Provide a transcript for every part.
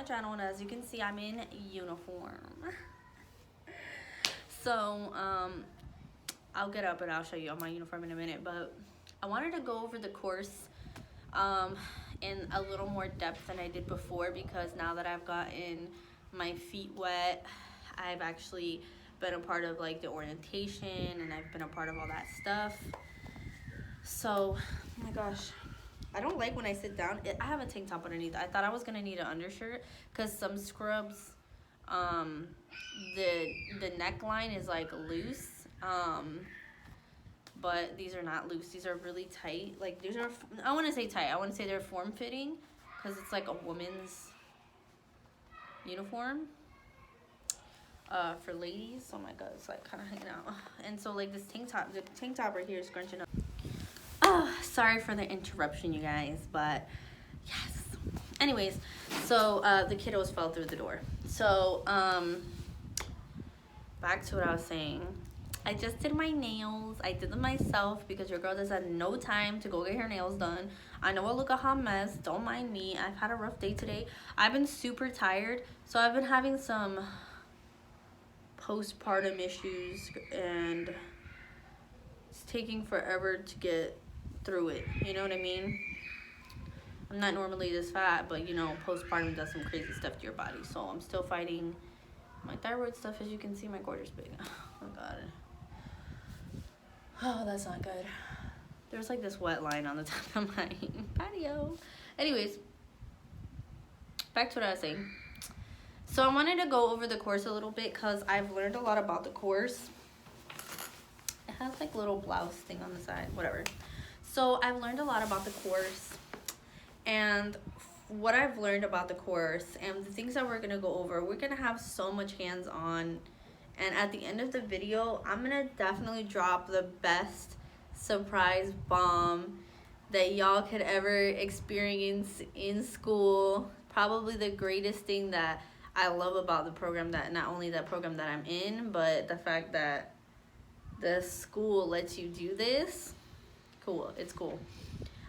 my channel, and as you can see, I'm in uniform. So I'll get up and I'll show you my uniform in a minute, but I wanted to go over the course in a little more depth than I did before, because now that I've gotten my feet wet, I've actually been a part of like the orientation, and I've been a part of all that stuff. So, oh my gosh, I don't like when I sit down. I have a tank top underneath. I thought I was gonna need an undershirt because some scrubs, the neckline is like loose, but these are not loose. These are really tight. Like these are, I want to say tight. I want to say they're form fitting because it's like a woman's uniform for ladies. Oh my god, it's like kind of hanging out. And so like this tank top, the tank top right here is scrunching up. Oh, sorry for the interruption, you guys, but yes. Anyways, so the kiddos fell through the door. So back to what I was saying. I just did my nails. I did them myself because your girl just had no time to go get her nails done. I know I look a hot mess. Don't mind me. I've had a rough day today. I've been super tired, so I've been having some postpartum issues, and it's taking forever to get through it. You know what I mean? I'm not normally this fat, but you know, postpartum does some crazy stuff to your body. So I'm still fighting my thyroid stuff. As you can see, my quarter's big. Oh my god. Oh, that's not good. There's like this wet line on the top of my patio. Anyways, back to what I was saying. So I wanted to go over the course a little bit because I've learned a lot about the course. It has like little blouse thing on the side, whatever. So I've learned a lot about the course, and what I've learned about the course and the things that we're gonna go over, we're gonna have so much hands-on. And at the end of the video, I'm gonna definitely drop the best surprise bomb that y'all could ever experience in school. Probably the greatest thing that I love about the program, that not only that program that I'm in, but the fact that the school lets you do this. Cool, it's cool.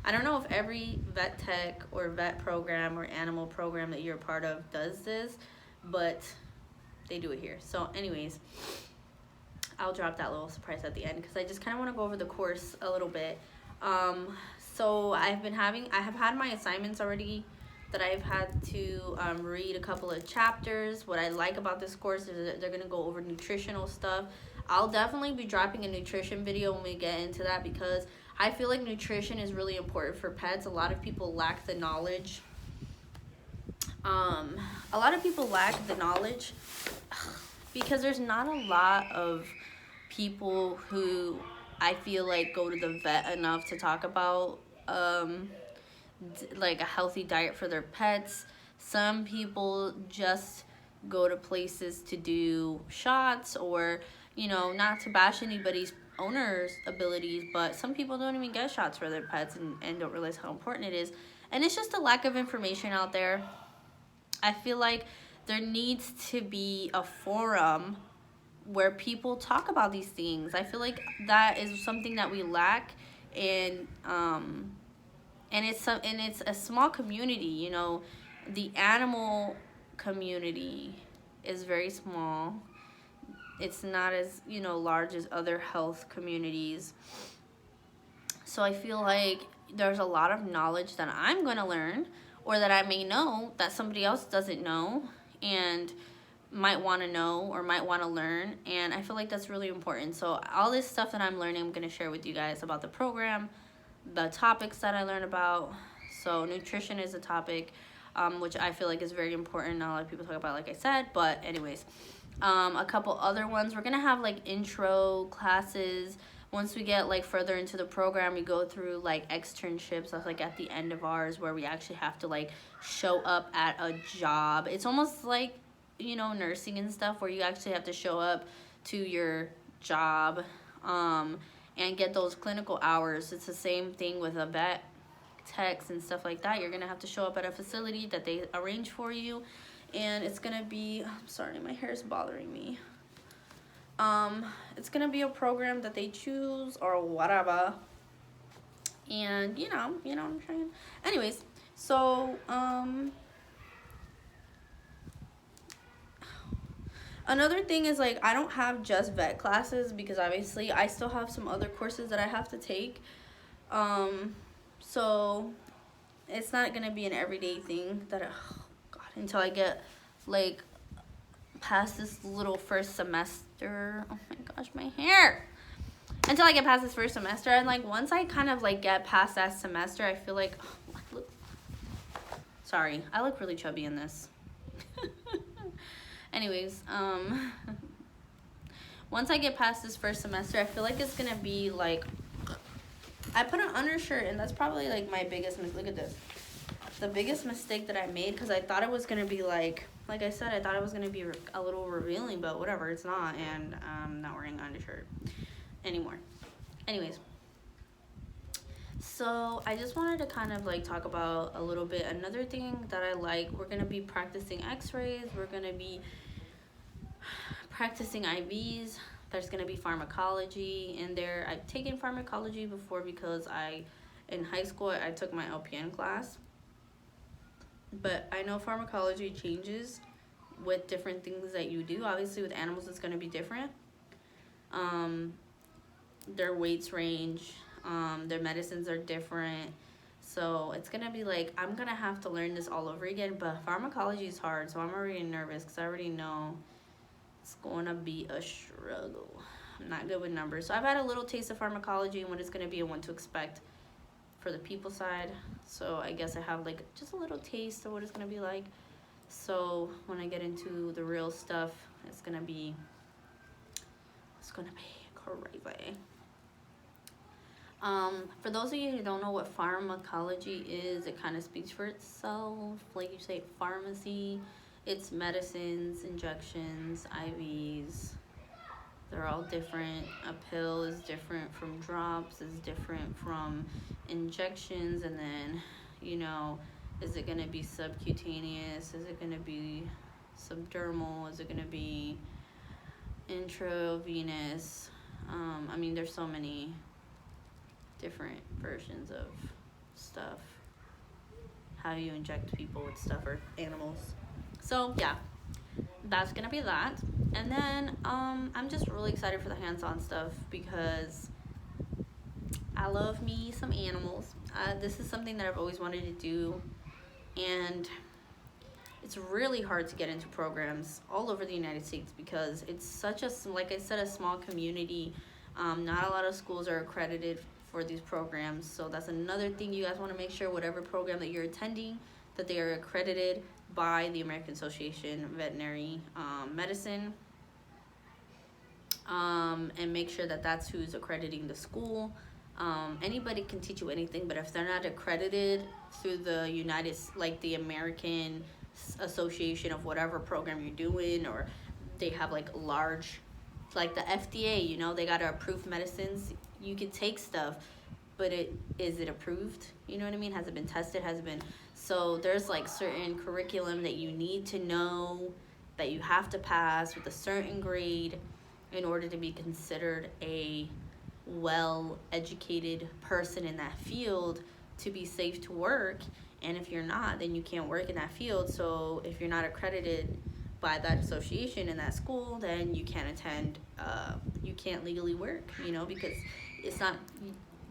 I don't know if every vet tech or vet program or animal program that you're a part of does this, but they do it here. So anyways, I'll drop that little surprise at the end because I just kind of want to go over the course a little bit. So I have had my assignments already that I've had to read a couple of chapters. What I like about this course is that they're going to go over nutritional stuff. I'll definitely be dropping a nutrition video when we get into that because I feel like nutrition is really important for pets. A lot of people lack the knowledge. Because there's not a lot of people who I feel like go to the vet enough to talk about like a healthy diet for their pets. Some people just go to places to do shots, or you know, not to bash anybody's owner's abilities, but some people don't even get shots for their pets and don't realize how important it is. And it's just a lack of information out there. I feel like there needs to be a forum where people talk about these things. I feel like that is something that we lack, and it's a small community. You know, the animal community is very small. It's not as, you know, large as other health communities. So I feel like there's a lot of knowledge that I'm going to learn, or that I may know that somebody else doesn't know and might want to know or might want to learn. And I feel like that's really important. So all this stuff that I'm learning, I'm going to share with you guys about the program, the topics that I learn about. So nutrition is a topic, which I feel like is very important. Not a lot of people talk about, like I said, but anyways. A couple other ones, we're gonna have like intro classes. Once we get like further into the program, we go through like externships. That's like at the end of ours, where we actually have to like show up at a job. It's almost like, you know, nursing and stuff, where you actually have to show up to your job and get those clinical hours. It's the same thing with a vet techs and stuff like that. You're gonna have to show up at a facility that they arrange for you. And it's gonna be, I'm sorry, my hair is bothering me. It's gonna be a program that they choose or whatever. And you know what I'm saying? Anyways, so Another thing is, like, I don't have just vet classes because obviously I still have some other courses that I have to take. So it's not gonna be an everyday thing that God, until I get like past this little first semester. Oh my gosh, my hair. Until I get past this first semester, and like once I kind of like get past that semester, I feel like sorry, I look really chubby in this. Anyways, once I get past this first semester, I feel like it's gonna be like, I put an undershirt, and that's probably like my biggest look at this, the biggest mistake that I made, because I thought it was gonna be like I said, I thought it was gonna be a little revealing, but whatever, it's not, and I'm not wearing an undershirt anymore. Anyways, so I just wanted to kind of like talk about a little bit. Another thing that I like, we're gonna be practicing x-rays, we're gonna be practicing IVs, there's gonna be pharmacology in there. I've taken pharmacology before because in high school I took my LPN class, but I know pharmacology changes with different things that you do. Obviously with animals it's gonna be different. Their weights range, their medicines are different, so it's gonna be like, I'm gonna have to learn this all over again. But pharmacology is hard, so I'm already nervous because I already know it's gonna be a struggle. I'm not good with numbers, so I've had a little taste of pharmacology and what it's gonna be and what to expect for the people side, so I guess I have like just a little taste of what it's gonna be like. So when I get into the real stuff, it's gonna be crazy. For those of you who don't know what pharmacology is, it kind of speaks for itself. Like you say, pharmacy, it's medicines, injections, IVs. They're all different. A pill is different from drops, is different from injections, and then, you know, is it gonna be subcutaneous? Is it gonna be subdermal? Is it gonna be intravenous? I mean, there's so many different versions of stuff. How you inject people with stuff, or animals. So yeah, that's gonna be that. And then I'm just really excited for the hands-on stuff because I love me some animals. This is something that I've always wanted to do, and it's really hard to get into programs all over the United States because it's such a, like I said, a small community. Not a lot of schools are accredited for these programs, so that's another thing. You guys want to make sure whatever program that you're attending, that they are accredited by the American Association of Veterinary Medicine, and make sure that that's who's accrediting the school. Anybody can teach you anything, but if they're not accredited through the American Association of whatever program you're doing, or they have like large, like the FDA, you know, they gotta approve medicines. You can take stuff, but is it approved? You know what I mean? Has it been tested? Has it been? So there's like certain curriculum that you need to know, that you have to pass with a certain grade in order to be considered a well-educated person in that field to be safe to work. And if you're not, then you can't work in that field. So if you're not accredited by that association in that school, then you can't attend, you can't legally work, you know, because it's not,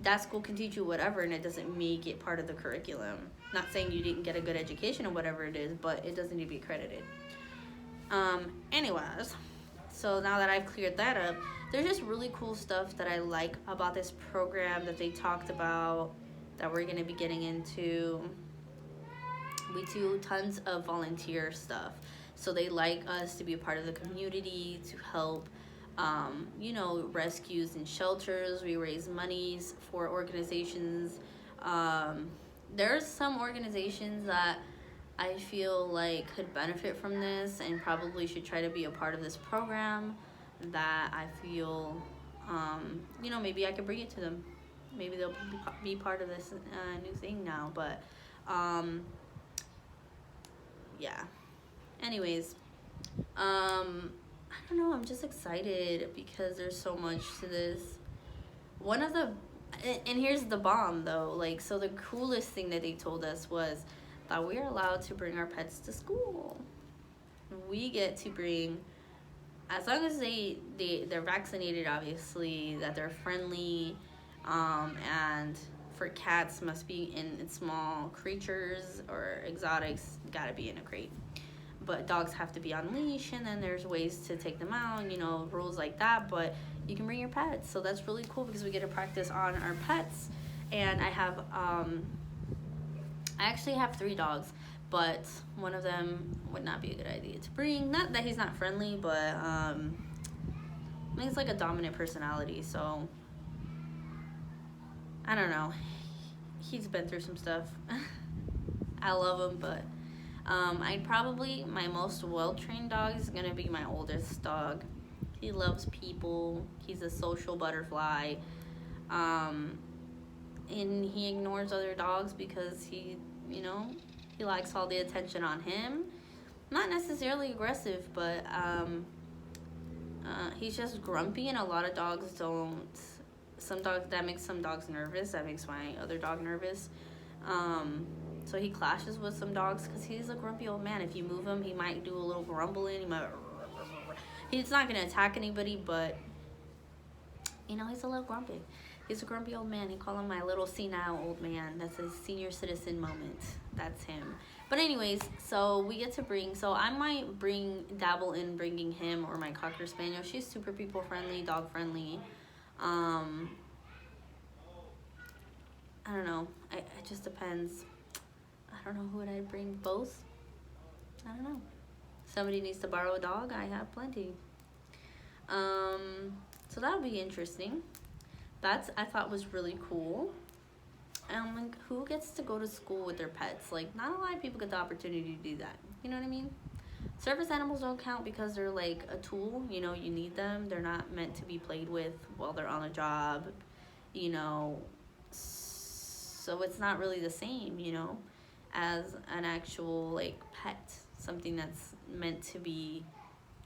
that school can teach you whatever and it doesn't make it part of the curriculum. Not saying you didn't get a good education or whatever it is, but it doesn't need to be accredited. Anyways, so now that I've cleared that up, there's just really cool stuff that I like about this program that they talked about that we're going to be getting into. We do tons of volunteer stuff. So they like us to be a part of the community, to help, you know, rescues and shelters. We raise monies for organizations. There's some organizations that I feel like could benefit from this and probably should try to be a part of this program, that I feel, you know, maybe I could bring it to them. Maybe they'll be part of this new thing now, but yeah. Anyways, I don't know, I'm just excited because there's so much to this. One of the, and here's the bomb though, like, so the coolest thing that they told us was that we're allowed to bring our pets to school. We get to bring as long as they're vaccinated, obviously, that they're friendly, and for cats must be in small creatures or exotics, gotta be in a crate. But dogs have to be on leash, and then there's ways to take them out, rules like that. But you can bring your pets, so that's really cool because we get to practice on our pets. And I actually have 3 dogs, but one of them would not be a good idea to bring. Not that he's not friendly, but I think it's like a dominant personality, so I don't know. He's been through some stuff. I love him, but my most well-trained dog is gonna be my oldest dog. He loves people. He's a social butterfly. And he ignores other dogs because he likes all the attention on him. Not necessarily aggressive, but he's just grumpy, and a lot of dogs don't. That makes some dogs nervous. That makes my other dog nervous. So he clashes with some dogs because he's a grumpy old man. If you move him, he might do a little grumbling. He's not gonna attack anybody, but he's a little grumpy. He's a grumpy old man. He call him my little senile old man. That's a senior citizen moment. That's him. But anyways, so we get to bring. So I might dabble in bringing him or my Cocker Spaniel. She's super people friendly, dog friendly. I don't know. It just depends. I don't know who would I bring. Both? I don't know. Somebody needs to borrow a dog. I have plenty. So that would be interesting. I thought was really cool. And who gets to go to school with their pets? Like, not a lot of people get the opportunity to do that. You know what I mean? Service animals don't count because they're like a tool. You need them. They're not meant to be played with while they're on a job. So it's not really the same, as an actual like pet. Something that's meant to be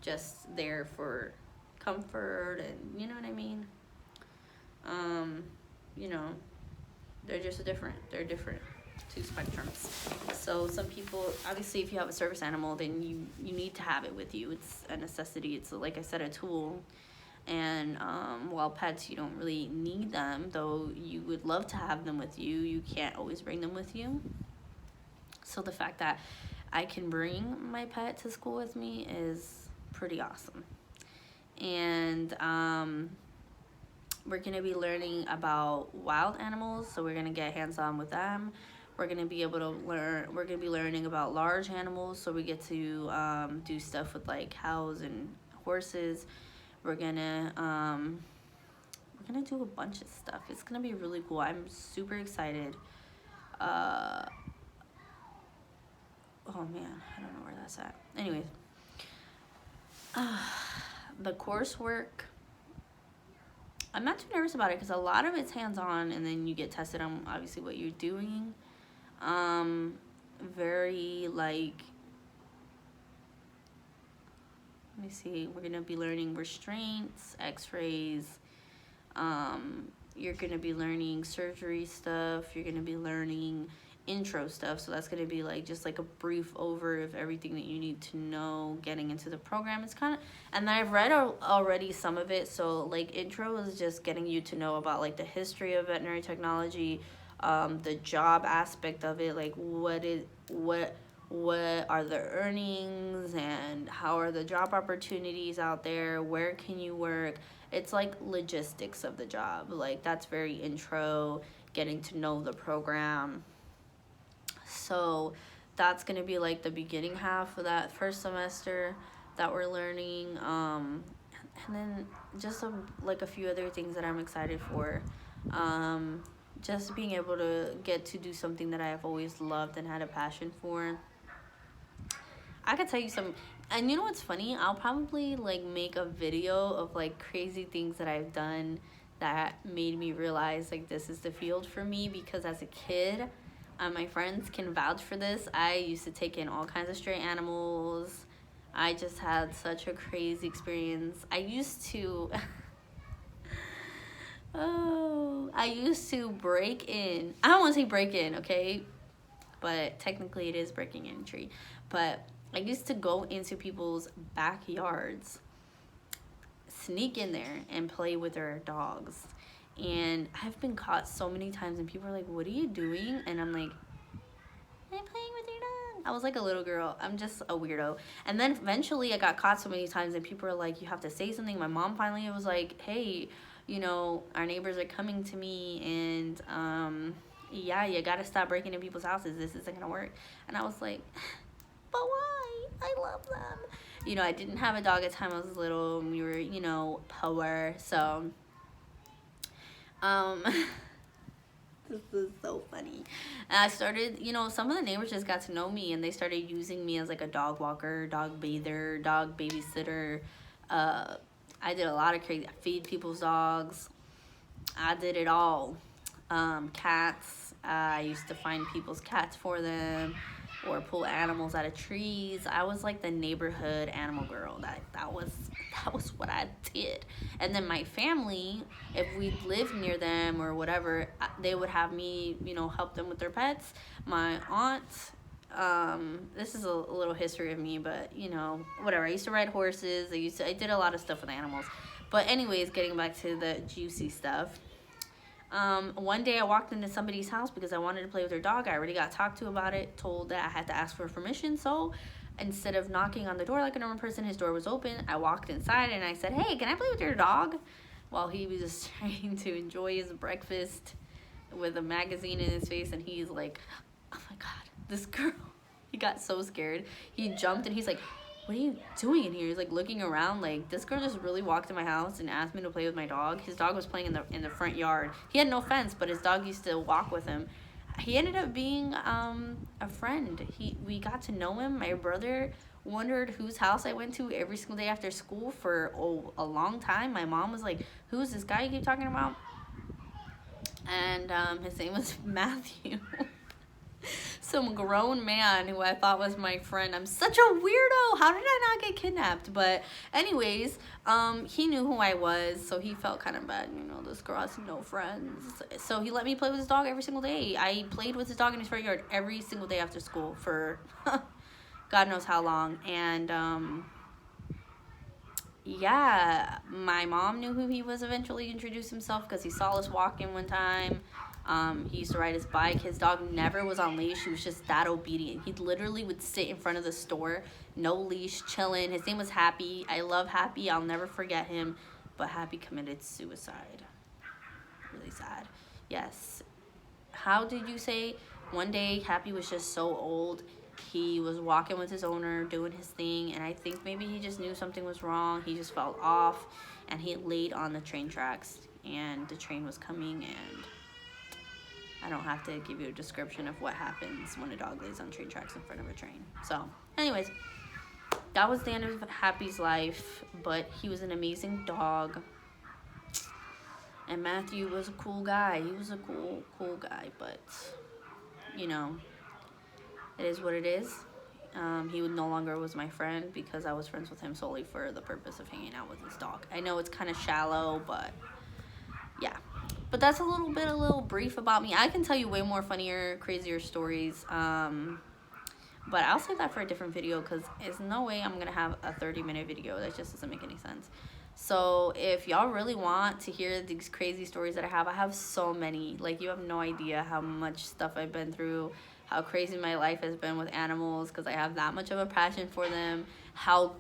just there for comfort, and you know what I mean? They're just different. They're different. 2 spectrums. So some people, obviously, if you have a service animal, then you need to have it with you. It's a necessity. It's, like I said, a tool. And while pets, you don't really need them, though you would love to have them with you. You can't always bring them with you. So the fact that I can bring my pet to school with me is pretty awesome. And we're going to be learning about wild animals, so we're going to get hands-on with them. We're going to be learning about large animals, so we get to do stuff with like cows and horses. We're going to do a bunch of stuff. It's going to be really cool. I'm super excited. Oh man, I don't know where that's at. Anyways, the coursework, I'm not too nervous about it because a lot of it's hands-on, and then you get tested on obviously what you're doing. Very like, let me see, we're gonna be learning restraints, x-rays, you're gonna be learning surgery stuff, you're gonna be learning intro stuff, so that's gonna be like just like a brief over of everything that you need to know getting into the program. It's kind of, and I've read already some of it, so like intro is just getting you to know about like the history of veterinary technology, the job aspect of it, like what are the earnings and how are the job opportunities out there, where can you work. It's like logistics of the job, like that's very intro, getting to know the program. So that's going to be like the beginning half of that first semester that we're learning. And then just like a few other things that I'm excited for. Just being able to get to do something that I have always loved and had a passion for. I could tell you some, and you know what's funny? I'll probably like make a video of like crazy things that I've done that made me realize like this is the field for me, because as a kid, my friends can vouch for this. I used to take in all kinds of stray animals. I just had such a crazy experience. I used to break in. I don't want to say break in, okay? But technically it is breaking entry. But I used to go into people's backyards sneak in there and play with their dogs. And I've been caught so many times, and people are like, what are you doing? And I'm like, I'm playing with your dog. I was like a little girl. I'm just a weirdo. And then eventually I got caught so many times, and people are like, you have to say something. My mom finally was like, hey, you know, our neighbors are coming to me, and yeah, you gotta stop breaking in people's houses. This isn't gonna work. And I was like, but why? I love them. You know, I didn't have a dog at the time I was little, and we were, you know, poor. So, this is so funny. And I started, you know, some of the neighbors just got to know me, and they started using me as like a dog walker, dog bather, dog babysitter. I did a lot of crazy, I feed people's dogs. I did it all. Cats, I used to find people's cats for them, or pull animals out of trees. I was like the neighborhood animal girl. That was what I did. And then my family, if we lived near them or whatever, they would have me, you know, help them with their pets. My aunt, this is a little history of me, but you know, whatever. I used to ride horses. I did a lot of stuff with animals. But anyways, getting back to the juicy stuff. One day I walked into somebody's house because I wanted to play with their dog. I already got talked to about it, told that I had to ask for permission. So instead of knocking on the door like a normal person, his door was open. I walked inside and I said, hey, can I play with your dog? While he was just trying to enjoy his breakfast with a magazine in his face. And he's like, oh my God, this girl. He got so scared. He jumped and he's like, what are you doing in here? He's like looking around like, this girl just really walked in my house and asked me to play with my dog. His dog was playing in the front yard. He had no fence, but his dog used to walk with him. He ended up being a friend. We got to know him. My brother wondered whose house I went to every single day after school for a long time. My mom was like, who's this guy you keep talking about? And his name was Matthew. Some grown man who I thought was my friend. I'm such a weirdo. How did I not get kidnapped? But anyways, he knew who I was, so he felt kind of bad. You know, this girl has no friends. So he let me play with his dog every single day. I played with his dog in his front yard every single day after school for God knows how long. And yeah, my mom knew who he was. Eventually introduced himself because he saw us walking one time. He used to ride his bike. His dog never was on leash. He was just that obedient. He literally would sit in front of the store, no leash, chilling. His name was Happy. I love Happy. I'll never forget him. But Happy committed suicide. Really sad. Yes. How did you say? One day, Happy was just so old. He was walking with his owner, doing his thing, and I think maybe he just knew something was wrong. He just felt off, and he laid on the train tracks, and the train was coming, and I don't have to give you a description of what happens when a dog lays on train tracks in front of a train. So, anyways, that was the end of Happy's life, but he was an amazing dog. And Matthew was a cool guy. He was a cool guy, but, you know, it is what it is. He no longer was my friend because I was friends with him solely for the purpose of hanging out with his dog. I know it's kind of shallow, but yeah. But that's a little brief about me. I can tell you way more funnier, crazier stories. But I'll save that for a different video because there's no way I'm going to have a 30-minute video. That just doesn't make any sense. So if y'all really want to hear these crazy stories that I have so many. Like, you have no idea how much stuff I've been through, how crazy my life has been with animals because I have that much of a passion for them, how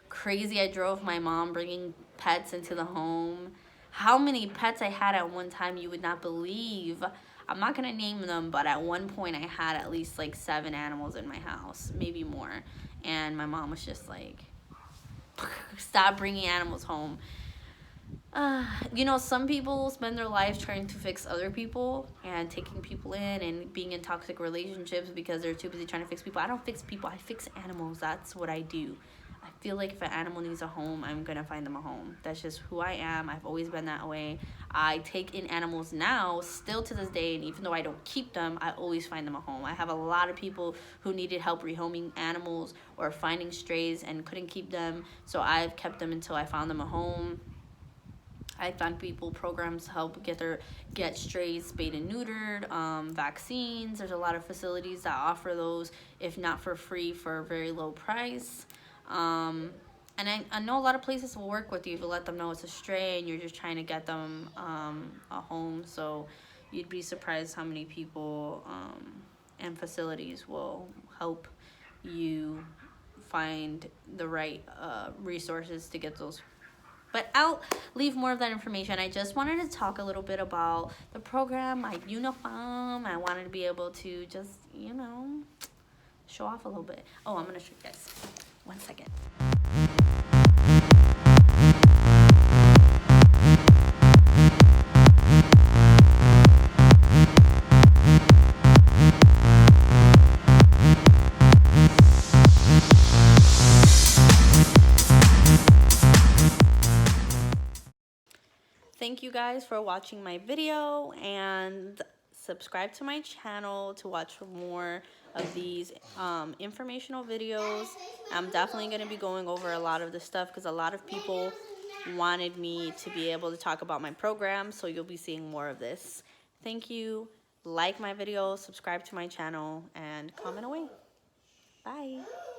crazy I drove my mom bringing pets into the home, how many pets I had at one time you would not believe. I'm not going to name them, but at one point I had at least like 7 animals in my house, maybe more. And my mom was just like, stop bringing animals home. You know, some people spend their lives trying to fix other people and taking people in and being in toxic relationships because they're too busy trying to fix people. I don't fix people. I fix animals. That's what I do. I feel like if an animal needs a home, I'm going to find them a home. That's just who I am. I've always been that way. I take in animals now, still to this day, and even though I don't keep them, I always find them a home. I have a lot of people who needed help rehoming animals or finding strays and couldn't keep them, so I've kept them until I found them a home. I found people programs to help get strays spayed and neutered, vaccines. There's a lot of facilities that offer those, if not for free, for a very low price. And I know a lot of places will work with you if you let them know it's a stray and you're just trying to get them a home. So you'd be surprised how many people and facilities will help you find the right resources to get those. But I'll leave more of that information. I just wanted to talk a little bit about the program, my uniform. I wanted to be able to just, show off a little bit. Oh, I'm going to show you guys. 1 second. Thank you guys for watching my video, and subscribe to my channel to watch more of these informational videos. I'm definitely going to be going over a lot of this stuff because a lot of people wanted me to be able to talk about my program, so you'll be seeing more of this. Thank you. Like my video, subscribe to my channel, and comment away. Bye.